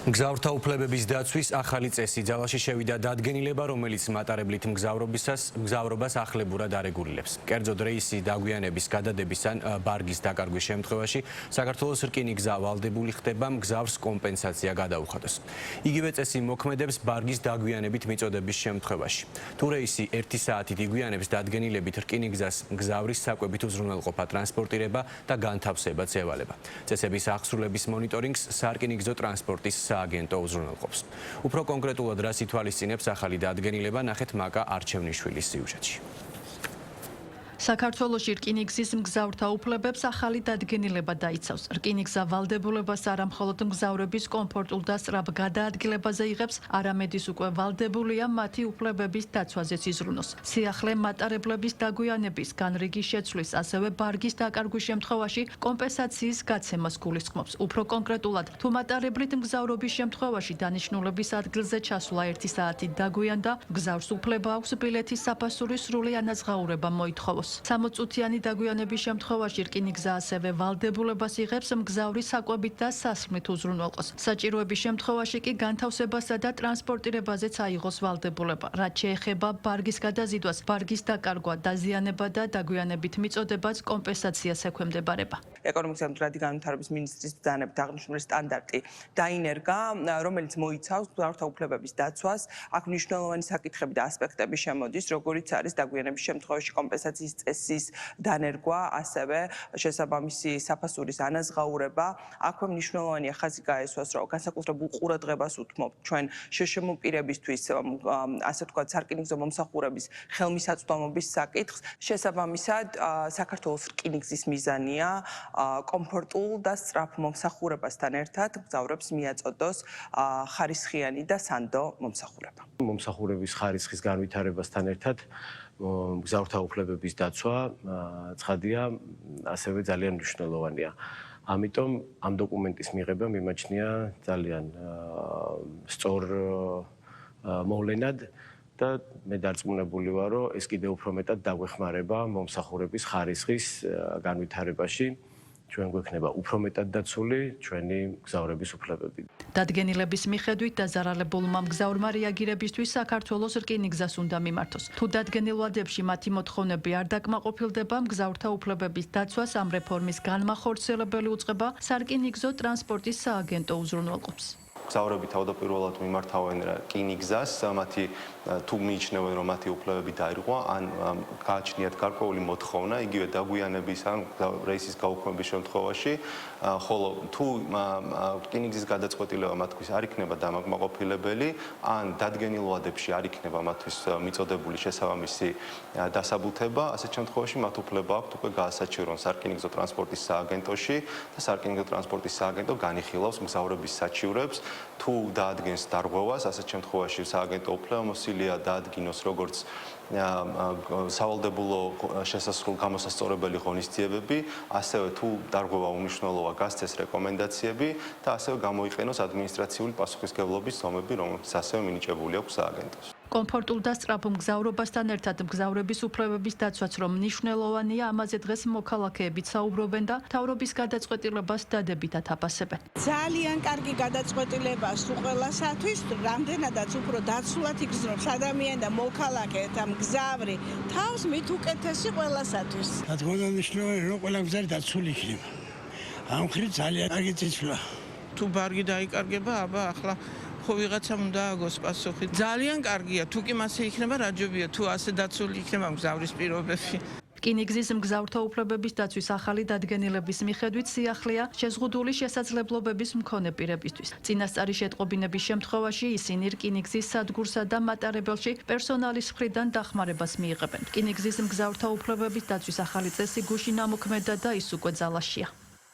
მგზავრთა უფლებების დაცვის ახალი წესი ძალაში შევიდა დადგენილება, რომელიც მატარებლით მგზავრობას ახლებურად არეგულირებს. კერძოდ რეისი დაგვიანების გადადების ან ბარგის დაკარგვის შემთხვევაში საქართველოს რკინიგზა ვალდებული ხდება მგზავრს კომპენსაცია გადაუხადოს. იგივე წესი მოქმედებს ბარგის დაგვიანებით მიწოდების შემთხვევაში. თუ რეისი 1 საათით იგვიანებს დადგენილებით რკინიგზას მგზავრის საკვებით უზრუნველყოფა, ტრანსპორტირება და განთავსებაც ევალება. წესების აღსრულების მონიტორინგს სარკინიგზო ტრანსპორტის სააგენტო უზრუნველყოფს. უფრო კონკრეტულად რას ითვალისწინებს ახალი დადგენილება, ნახეთ მაკა არჩევნიშვილის სიუჟეტში. საქართველოში რკინიგზის მგზავრთა უფლებებს ახალი დადგენილება დაიცავს. რკინიგზა ვალდებულებას არა მხოლოდ მგზავრების კომფორტულ და სწრაფ გადაადგილებაზე იღებს, არამედ ის უკვე ვალდებულია მათი უფლებების დაცვაზეც იზრუნოს. სიახლე მატარებლების დაგვიანების, განრიგის შეცვლის, ასევე ბარგის დაკარგვის შემთხვევაში კომპენსაციის გაცემას გულისხმობს. უფრო კონკრეტულად, თუ მატარებლით მგზავრობის შემთხვევაში დანიშნულების ადგილზე ჩასვლა 1 საათით დაგვიანდა, მგზავრს უფლება აქვს ბილეთის საფასურის სრული ანაზღაურება მოითხოვოს. 60 წუთიანი დაგვიანების შემთხვევაში რკინიგზა ასევე ვალდებულებას იღებს მგზავრის საკვებით და სასმლით უზრუნველყოს. საჭიროების შემთხვევაში კი განთავსებასა და ტრანსპორტირებაზეც აიღოს ვალდებულება. რაც შეეხება ბარგის გადაზიდვას, ბარგის დაკარგვა, დაზიანება და დაგვიანებით მიწოდებაც კომპენსაციას ექვემდებარება. ეკონომიკის და მდგრადი განვითარების მინისტრის ბრძანებით აღნიშნული სტანდარტი დაინერგა, რომელიც მოიცავს მგზავრთა უფლებების დაცვას. აქ მნიშვნელოვანი საკითხები და ასპექტები შემოდის, როგორიც არის დაგვიანების შემთხვევაში კომპენსაციის წესის დანერგვა, ასევე შესაბამისი საფასურის ანაზღაურება. აქვე მნიშვნელოვანია ხაზი გაესვას, რომ განსაკუთრებულ ყურადღებას უთმობთ ჩვენ შშმ პირებისთვის, ასე ვთქვათ, სარკინიგზო მომსახურების ხელმისაწვდომობის საკითხს. შესაბამისად, საქართველოს რკინიგზის მიზანია კომფორტულ და სწრაფ მომსახურებასთან ერთად მგზავრებს მიაწოდოს ხარისხიანი და სანდო მომსახურება. მომსახურების ხარისხის განვითარებასთან ერთად მგზავრთა უფლებების დაცვა ცხადია, ასევე ძალიან მნიშვნელოვანია. ამიტომ ამ დოკუმენტის მიღება მიმაჩნია ძალიან სწორ მოვლენად და მე დარწმუნებული ვარ, რომ ეს კიდევ უფრო მეტად დაგვეხმარება მომსახურების ხარისხის განვითარებაში. ჩვენ გვექნება უფრო მეტად დაცული ჩვენი მგზავრების უფლებები. დადგენილების მიხედვით დაზარალებულმა მგზავრმა რეაგირებისთვის საქართველოს რკინიგზას უნდა მიმართოს. თუ დადგენილ ვადებში მათი მოთხოვნები არ დაკმაყოფილდება, მგზავრთა უფლებების დაცვას ამ რეფორმის განმახორციელებელი უწყება სარკინიგზო ტრანსპორტის სააგენტო უზრუნველყოფს. მგზავრები თავდაპირველად მიმართავენ რკინიგზას, მათი თუ მიიჩნევენ, რომ მათი უფლებები დაირღვა, ან გააჩნიათ გარკვეული მოთხოვნა, იგივე დაგვიანების ან რეისის გაუქმების შემთხვევაში, ხოლო თუ რკინიგზის გადაწყვეტილება მათთვის არ იქნება დამაკმაყოფილებელი, ან დადგენილ ვადებში არ იქნება მათთვის მიწოდებული შესაბამისი დასაბუთება, ასეთ შემთხვევაში მათ უფლება აქვთ უკვე გაასაჩივრონ სარკინიგზო ტრანსპორტის სააგენტოში და სარკინიგზო ტრანსპორტის სააგენტო განიხილავს მგზავრების საჩივრებს. თუ დაადგენს დარღვევას, ასეთ შემთხვევაში სააგენტო უფლებამოსილია დაადგინოს როგორც სავალდებულო შესასრულო გამოსასწორებელი ღონისძიებები, ასევე თუ დარღვევა უმნიშვნელოა, გასცეს რეკომენდაციები და ასევე გამოიყენოს ადმინისტრაციული პასუხისმგებლობის ზომები, რომელიც ასევე მინიჭებული აქვს სააგენტოს. კომფორტულ და სწრაფ მგზავრობასთან ერთად მგზავრების უფლებების დაცვაც რომ მნიშვნელოვანია, ამაზე დღეს მოქალაქეებიც საუბრობენ და მთავრობის გადაწყვეტილებას დადებითად აფასებენ. ძალიან კარგი გადაწყვეტილება სულ ყველასათვის, რამდენადაც უფრო დაცულად იგრძნობს ადამიანი და მოქალაქე და მგზავრი თავს მით უკეთესი ყველასათვის. რა თქმა უნდა, მნიშვნელოვანია რომ ყველა მგზავრი დაცული იქნება. ამ ხრი ძალიან კარგი წიწვლა. თუ ბარგი დაიკარგება, აბა ახლა ხო ვიღაცამ უნდა აგოს პასუხი. ძალიან კარგია, თუ კი მასე იქნება რაჯობია, თუ ასე დაცული იქნება მგზავრის პირობები. რკინიგზის მგზავრთა უფლებების დაცვის ახალი დადგენილების მიხედვით სიახლეა შეზღუდული შესაძლებლობების მქონე პირებისთვის. წინასწარი შეტყობინების შემთხვევაში ისინი რკინიგზის სადგურსა და მატარებელში პერსონალის მხრიდან დახმარებას მიიღებენ. რკინიგზის მგზავრთა უფლებების დაცვის ახალი წესი გუშინ ამოქმედა და ის უკვე ძალაშია.